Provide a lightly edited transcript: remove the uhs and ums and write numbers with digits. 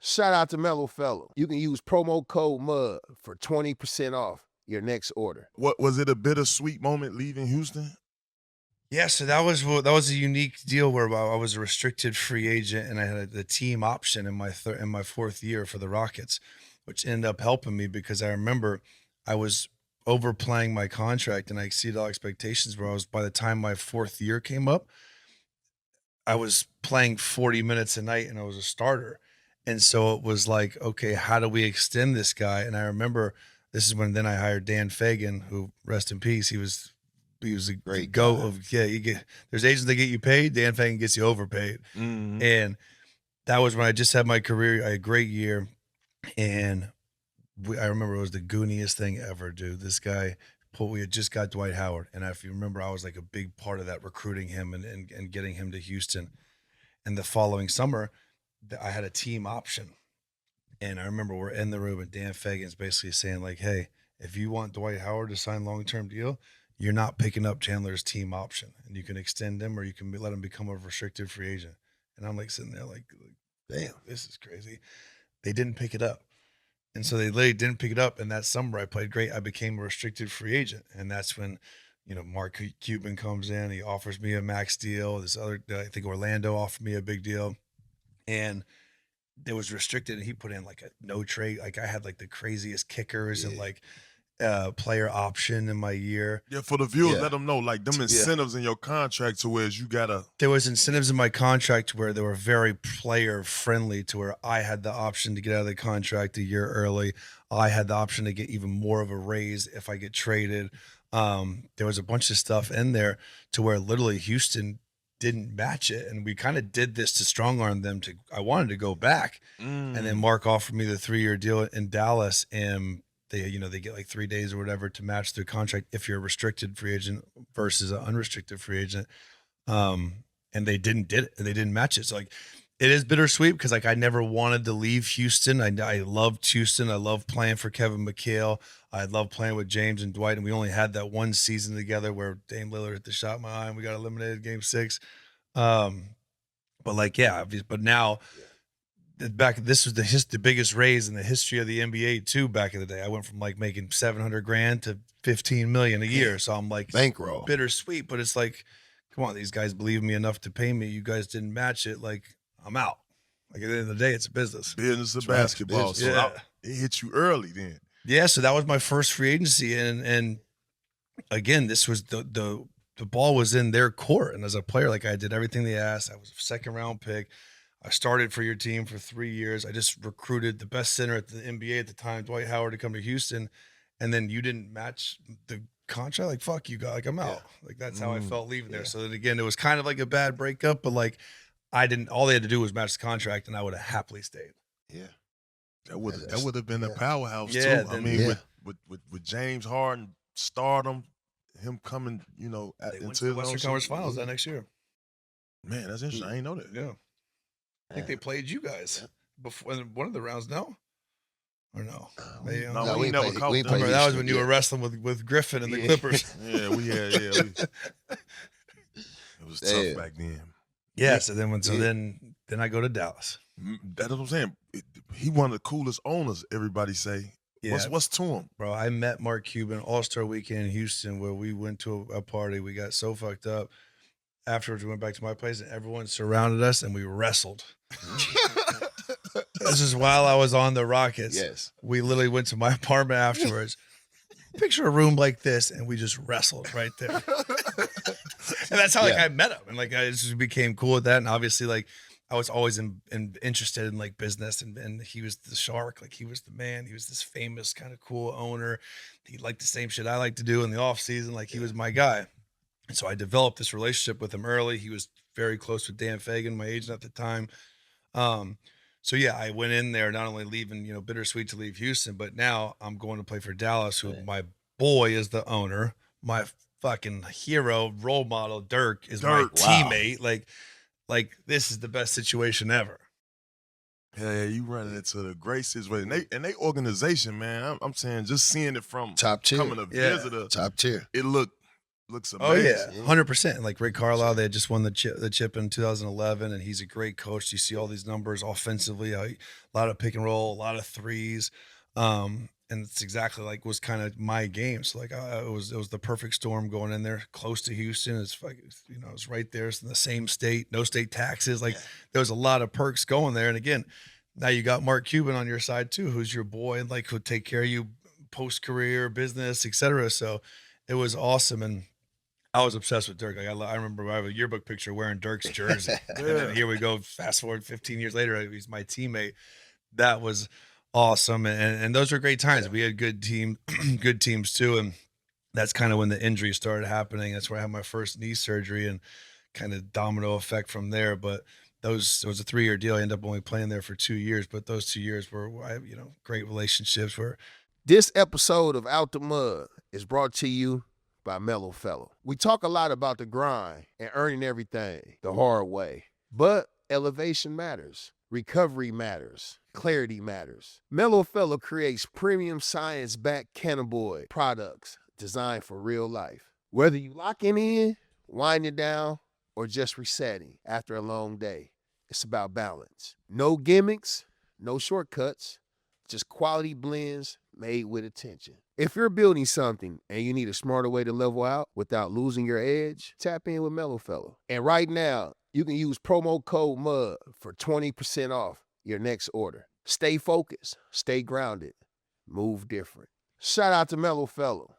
Shout out to Mellow Fellow. You can use promo code MUD for 20% off your next order. What was it? A bittersweet moment leaving Houston? Yeah, so that was a unique deal where I was a restricted free agent and I had the team option in my fourth year for the Rockets, which ended up helping me because I remember I was overplaying my contract and I exceeded all expectations. Where I was, by the time my fourth year came up, I was playing 40 minutes a night and I was a starter. And so it was like, okay, how do we extend this guy? And I remember this is when then I hired Dan Fagan, who, rest in peace, he was a great go of, yeah, there's agents that get you paid, Dan Fagan gets you overpaid. Mm-hmm. And that was when I just had my career. I had a great year. And I remember it was the gooniest thing ever, dude. This guy, we had just got Dwight Howard. And if you remember, I was like a big part of that, recruiting him and getting him to Houston. And the following summer, I had a team option. And I remember we're in the room and Dan Fagan's basically saying like, hey, if you want Dwight Howard to sign long-term deal, you're not picking up Chandler's team option, and you can extend him or you can let him become a restricted free agent. And I'm like sitting there like damn, this is crazy. They didn't pick it up. And so they literally didn't pick it up. And that summer I played great. I became a restricted free agent. And that's when, Mark Cuban comes in, he offers me a max deal. This other, I think Orlando offered me a big deal. And it was restricted, and he put in like a no trade. Like I had like the craziest kickers and like player option in my year. Yeah, for the viewers, let them know like them incentives in your contract to where you gotta. There was incentives in my contract where they were very player friendly, to where I had the option to get out of the contract a year early. I had the option to get even more of a raise if I get traded. There was a bunch of stuff in there to where literally Houston didn't match it, and we kind of did this to strong arm them. I wanted to go back, and then Mark offered me the 3-year deal in Dallas, and they get like 3 days or whatever to match their contract if you're a restricted free agent versus an unrestricted free agent. And they didn't match it. So like, it is bittersweet because like I never wanted to leave Houston. I loved Houston. I loved playing for Kevin McHale. I loved playing with James and Dwight, and we only had that one season together where Dame Lillard hit the shot in my eye and we got eliminated Game 6. But like, yeah, but now this was the biggest raise in the history of the NBA too. Back in the day, I went from like making $700,000 to $15 million a year. So I'm like, bankroll, bittersweet, but it's like, come on, these guys believe me enough to pay me. You guys didn't match it. Like, I'm out. Like at the end of the day, it's a business. Business of basketball. Business. So it hit you early then. Yeah, so that was my first free agency, and again, this was the ball was in their court, and as a player, like I did everything they asked. I was a 2nd-round pick. I started for your team for 3 years. I just recruited the best center at the NBA at the time, Dwight Howard, to come to Houston, and then you didn't match the contract. Like, fuck you, guys. Like, I'm out. Like, that's how I felt leaving there. So then again, it was kind of like a bad breakup, but like I didn't. All they had to do was match the contract, and I would have happily stayed. Yeah. That would have been a powerhouse too. Then, I mean, with James Harden, stardom, him coming, into the Western Conference Finals that next year. Man, that's interesting. I didn't know that. Yeah, I think they played you guys before in one of the rounds. No, or no? No, we never caught them. That was when you were wrestling with Griffin and the Clippers. Yeah, it was tough back then. Yeah. So then I go to Dallas. That's what I'm saying. He one of the coolest owners, everybody say. Yeah. What's to him? Bro, I met Mark Cuban All-Star Weekend in Houston where we went to a party. We got so fucked up. Afterwards, we went back to my place and everyone surrounded us and we wrestled. This is while I was on the Rockets. Yes. We literally went to my apartment afterwards. Picture a room like this and we just wrestled right there. And that's how I met him. And like I just became cool with that. And obviously like I was always interested in like business, and he was the shark. Like he was the man. He was this famous kind of cool owner. He liked the same shit I like to do in the off season. Like he was my guy. And so I developed this relationship with him early. He was very close with Dan Fagan, my agent at the time. So yeah, I went in there, not only leaving, bittersweet to leave Houston, but now I'm going to play for Dallas, who my boy is the owner. My fucking hero, role model, Dirk, is my teammate. Like this is the best situation ever. Yeah, you running into the great situation. And they organization, man. I'm saying just seeing it from top tier, coming a visitor, top tier. It looked looks Oh yeah, amazing. 100%. Like Rick Carlisle, they had just won the chip in 2011, and he's a great coach. You see all these numbers offensively, a lot of pick and roll, a lot of threes, and it's exactly like was kind of my game. So like it was the perfect storm going in there, close to Houston. It's like it's right there. It's in the same state, no state taxes. Like there was a lot of perks going there. And again, now you got Mark Cuban on your side too, who's your boy and like who'll take care of you post career, business, etc. So it was awesome. And I was obsessed with Dirk. Like I remember I have a yearbook picture wearing Dirk's jersey. And then here we go, fast forward 15 years later, he's my teammate. That was awesome. And those were great times. We had good good teams too. And that's kind of when the injuries started happening. That's where I had my first knee surgery and kind of domino effect from there. But it was a 3-year deal. I ended up only playing there for 2 years, but those 2 years were, great relationships were. This episode of Out the Mud is brought to you by Mellow Fellow. We talk a lot about the grind and earning everything the hard way, but elevation matters, recovery matters, clarity matters. Mellow Fellow creates premium science-backed cannabinoid products designed for real life. Whether you locking in, winding down, or just resetting after a long day, it's about balance. No gimmicks, no shortcuts, just quality blends made with attention. If you're building something and you need a smarter way to level out without losing your edge, tap in with Mellow Fellow. And right now, you can use promo code MUD for 20% off your next order. Stay focused, stay grounded, move different. Shout out to Mellow Fellow.